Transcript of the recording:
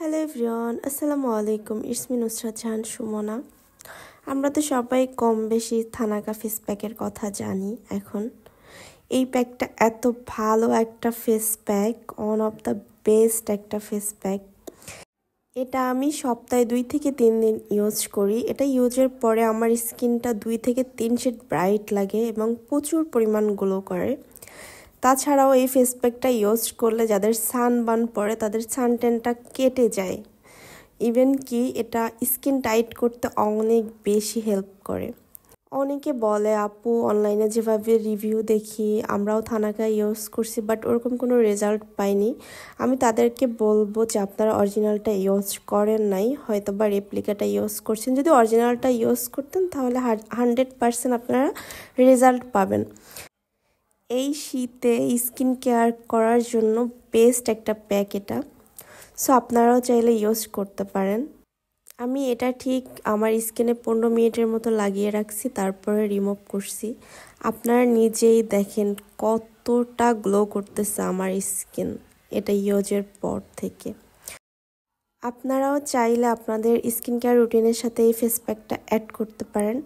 Hello everyone, আসসালামু আলাইকুম। It's me Nusrat Jahan Sumana. আমরা তো সবাই কম বেশি থানাকা ফেস প্যাকের কথা জানি। এখন এই প্যাকটা এত ভালো একটা face pack, one of the best একটা ফেস প্যাক। এটা আমি সপ্তাহে 2 থেকে 3 দিন ইউজ করি। এটা ইউজের পরে আমার স্কিনটা 2 থেকে 3 শেড ব্রাইট লাগে এবং প্রচুর পরিমাণ গ্লো করে। তাছাড়াও এই ফেস প্যাকটা ইউজ করলে যাদের সানবার্ন পড়ে তাদের সানট্যানটা কেটে যায়। ইভেন কি এটা স্কিন টাইট করতে অনেক বেশি হেল্প করে। অনেকে বলে আপু অনলাইনে যেভাবে রিভিউ দেখি আমরাও থানাকা ইউজ করছি বাট ওরকম কোনো রেজাল্ট পাইনি। আমি তাদেরকে বলবো যে আপনারা অরিজিনালটা ইউজ করেন নাই, হয়তো বা রেপ্লিকাটা ইউজ করছেন। যদি অরিজিনালটা ইউজ করতেন তাহলে 100% আপনারা রেজাল্ট পাবেন। এই শীতে স্কিন কেয়ার করার জন্য বেস্ট একটা প্যাক এটা। সো আপনারাও চাইলে ইউজ করতে পারেন। আমি এটা ঠিক আমার স্কিনে 15 মিনিটের মতো লাগিয়ে রাখছি, তারপরে রিমুভ করছি। আপনারা নিজেই দেখেন কতটা গ্লো করতেছে আমার স্কিন এটা ইউজের পর থেকে। আপনারাও চাইলে আপনাদের স্কিন কেয়ার রুটিনের সাথে এই ফেস প্যাকটা অ্যাড করতে পারেন।